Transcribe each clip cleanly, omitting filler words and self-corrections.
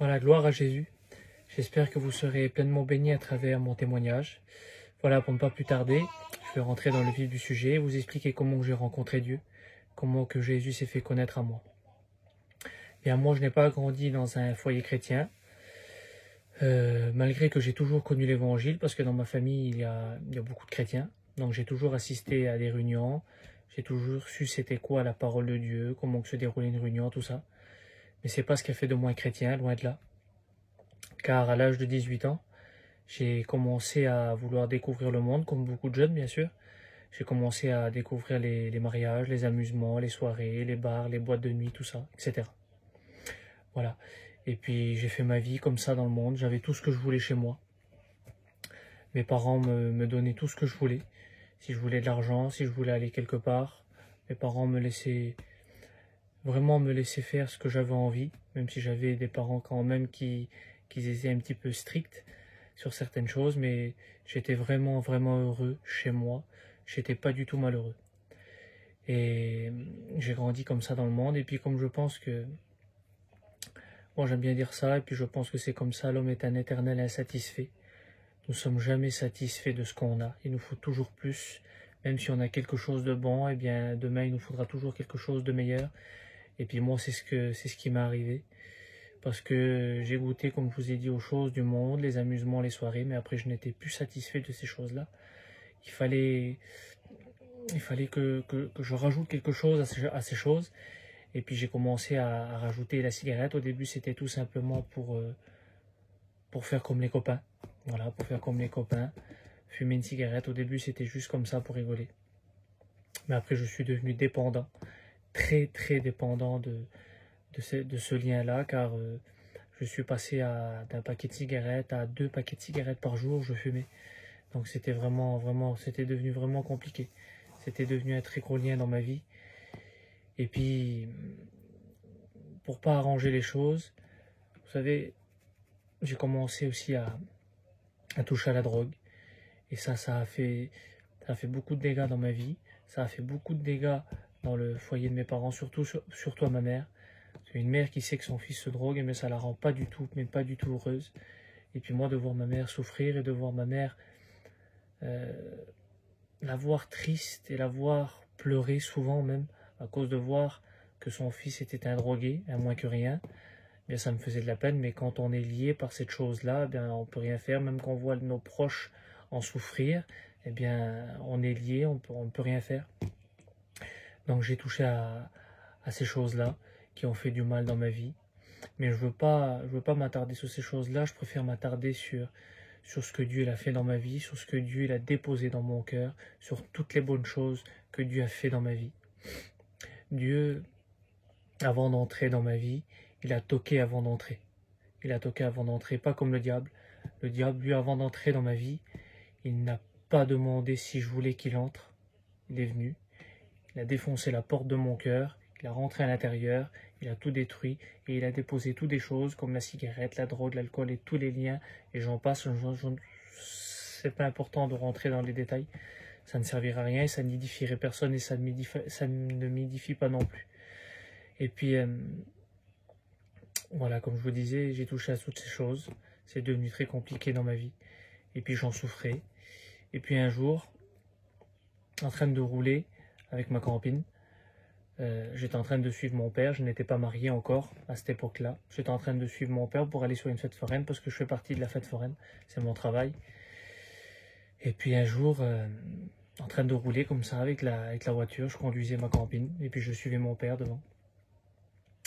Voilà, gloire à Jésus. J'espère que vous serez pleinement bénis à travers mon témoignage. Voilà, pour ne pas plus tarder, je vais rentrer dans le vif du sujet et vous expliquer comment j'ai rencontré Dieu, comment que Jésus s'est fait connaître à moi. Bien, moi, je n'ai pas grandi dans un foyer chrétien, malgré que j'ai toujours connu l'évangile, parce que dans ma famille, il y a beaucoup de chrétiens. Donc, j'ai toujours assisté à des réunions, j'ai toujours su c'était quoi la parole de Dieu, comment que se déroulait une réunion, tout ça. Mais c'est pas ce qui a fait de moi un chrétien, loin de là. Car à l'âge de 18 ans, j'ai commencé à vouloir découvrir le monde, comme beaucoup de jeunes bien sûr. J'ai commencé à découvrir les mariages, les amusements, les soirées, les bars, les boîtes de nuit, tout ça, etc. Voilà. Et puis j'ai fait ma vie comme ça dans le monde, j'avais tout ce que je voulais chez moi. Mes parents me donnaient tout ce que je voulais. Si je voulais de l'argent, si je voulais aller quelque part, mes parents me laissaient faire ce que j'avais envie, même si j'avais des parents quand même qui étaient un petit peu stricts sur certaines choses, mais j'étais vraiment heureux chez moi, j'étais pas du tout malheureux. Et j'ai grandi comme ça dans le monde, et puis comme je pense que, moi j'aime bien dire ça, et puis je pense que c'est comme ça, l'homme est un éternel insatisfait. Nous sommes jamais satisfaits de ce qu'on a, il nous faut toujours plus, même si on a quelque chose de bon, et bien demain il nous faudra toujours quelque chose de meilleur. Et puis moi, c'est ce qui m'est arrivé. Parce que j'ai goûté, comme je vous ai dit, aux choses du monde, les amusements, les soirées, mais après je n'étais plus satisfait de ces choses-là. Il fallait que je rajoute quelque chose à ces choses. Et puis j'ai commencé à rajouter la cigarette. Au début, c'était tout simplement pour faire comme les copains. Voilà, pour faire comme les copains. Fumer une cigarette, au début, c'était juste comme ça pour rigoler. Mais après, je suis devenu dépendant. Très dépendant de ce lien-là, car je suis passé d'un paquet de cigarettes à 2 paquets de cigarettes par jour, je fumais. Donc c'était c'était devenu vraiment compliqué. C'était devenu un très gros lien dans ma vie. Et puis, pour pas arranger les choses, vous savez, j'ai commencé aussi à toucher à la drogue. Et ça a fait beaucoup de dégâts dans ma vie. Ça a fait beaucoup de dégâts dans le foyer de mes parents, surtout à ma mère. Une mère qui sait que son fils se drogue, mais ça la rend pas du tout heureuse. Et puis moi, de voir ma mère souffrir et de voir ma mère la voir triste et la voir pleurer souvent même, à cause de voir que son fils était un drogué, un moins que rien, bien ça me faisait de la peine. Mais quand on est lié par cette chose-là, bien on peut rien faire, même quand on voit nos proches en souffrir, eh bien on est lié, on peut rien faire. Donc j'ai touché à ces choses-là qui ont fait du mal dans ma vie. Mais je veux pas m'attarder sur ces choses-là, je préfère m'attarder sur ce que Dieu a fait dans ma vie, sur ce que Dieu a déposé dans mon cœur, sur toutes les bonnes choses que Dieu a fait dans ma vie. Dieu, avant d'entrer dans ma vie, il a toqué avant d'entrer. Il a toqué avant d'entrer, pas comme le diable. Le diable, lui, avant d'entrer dans ma vie, il n'a pas demandé si je voulais qu'il entre. Il est venu, il a défoncé la porte de mon cœur, il a rentré à l'intérieur, il a tout détruit et il a déposé toutes des choses comme la cigarette, la drogue, l'alcool et tous les liens. Et j'en passe, c'est pas important de rentrer dans les détails. Ça ne servira à rien et ça n'édifierait personne et ça ne m'édifie pas non plus. Et puis, voilà, comme je vous disais, j'ai touché à toutes ces choses. C'est devenu très compliqué dans ma vie. Et puis j'en souffrais. Et puis un jour, en train de rouler avec ma copine, j'étais en train de suivre mon père, je n'étais pas marié encore à cette époque-là. J'étais en train de suivre mon père pour aller sur une fête foraine parce que je fais partie de la fête foraine, c'est mon travail. Et puis un jour, en train de rouler comme ça avec la voiture, je conduisais ma copine et puis je suivais mon père devant.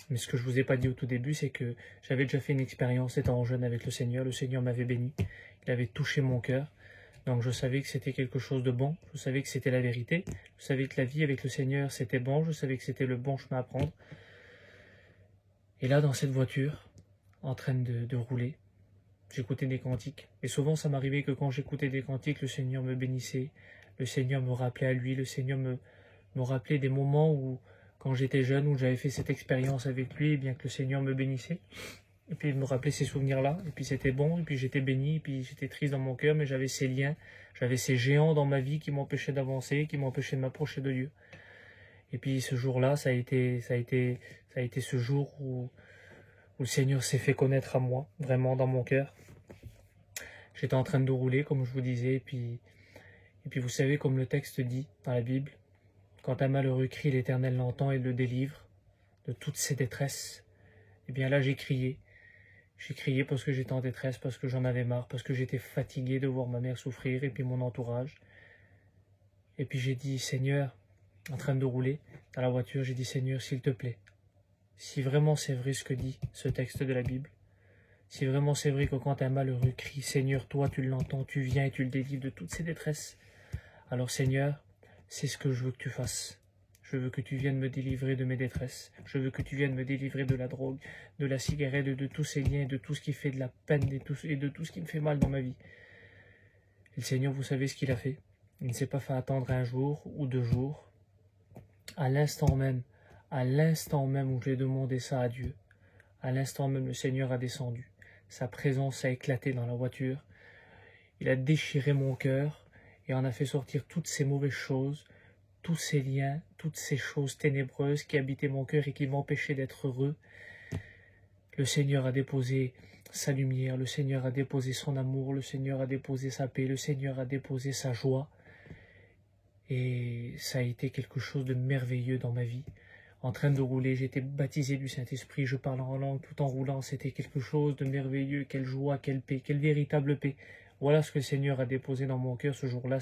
Mais ce que je vous ai pas dit au tout début, c'est que j'avais déjà fait une expérience étant jeune avec le Seigneur m'avait béni, il avait touché mon cœur. Donc je savais que c'était quelque chose de bon, je savais que c'était la vérité, je savais que la vie avec le Seigneur c'était bon, je savais que c'était le bon chemin à prendre. Et là dans cette voiture, en train de rouler, j'écoutais des cantiques. Et souvent ça m'arrivait que quand j'écoutais des cantiques, le Seigneur me bénissait, le Seigneur me rappelait à lui, le Seigneur me rappelait des moments où, quand j'étais jeune, où j'avais fait cette expérience avec lui, et bien que le Seigneur me bénissait. Et puis il me rappelait ces souvenirs-là, et puis c'était bon, et puis j'étais béni, et puis j'étais triste dans mon cœur, mais j'avais ces liens, j'avais ces géants dans ma vie qui m'empêchaient d'avancer, qui m'empêchaient de m'approcher de Dieu. Et puis ce jour-là, ça a été ce jour où où le Seigneur s'est fait connaître à moi, vraiment dans mon cœur. J'étais en train de rouler, comme je vous disais, et puis vous savez, comme le texte dit dans la Bible, quand un malheureux crie, l'Éternel l'entend et le délivre de toutes ses détresses. Eh bien là, j'ai crié. J'ai crié parce que j'étais en détresse, parce que j'en avais marre, parce que j'étais fatigué de voir ma mère souffrir et puis mon entourage. Et puis j'ai dit, Seigneur, en train de rouler dans la voiture, j'ai dit, Seigneur, s'il te plaît, si vraiment c'est vrai ce que dit ce texte de la Bible, si vraiment c'est vrai que quand un malheureux crie, Seigneur, toi tu l'entends, tu viens et tu le délivres de toutes ses détresses, alors Seigneur, c'est ce que je veux que tu fasses. Je veux que tu viennes me délivrer de mes détresses. Je veux que tu viennes me délivrer de la drogue, de la cigarette, de tous ces liens, de tout ce qui fait de la peine et de tout ce qui me fait mal dans ma vie. Et le Seigneur, vous savez ce qu'il a fait. Il ne s'est pas fait attendre un jour ou 2 jours. À l'instant même où j'ai demandé ça à Dieu, à l'instant même le Seigneur a descendu. Sa présence a éclaté dans la voiture. Il a déchiré mon cœur et en a fait sortir toutes ces mauvaises choses, tous ces liens, toutes ces choses ténébreuses qui habitaient mon cœur et qui m'empêchaient d'être heureux. Le Seigneur a déposé sa lumière, le Seigneur a déposé son amour, le Seigneur a déposé sa paix, le Seigneur a déposé sa joie. Et ça a été quelque chose de merveilleux dans ma vie. En train de rouler, j'étais baptisé du Saint-Esprit, je parlais en langue tout en roulant, c'était quelque chose de merveilleux, quelle joie, quelle paix, quelle véritable paix. Voilà ce que le Seigneur a déposé dans mon cœur ce jour-là.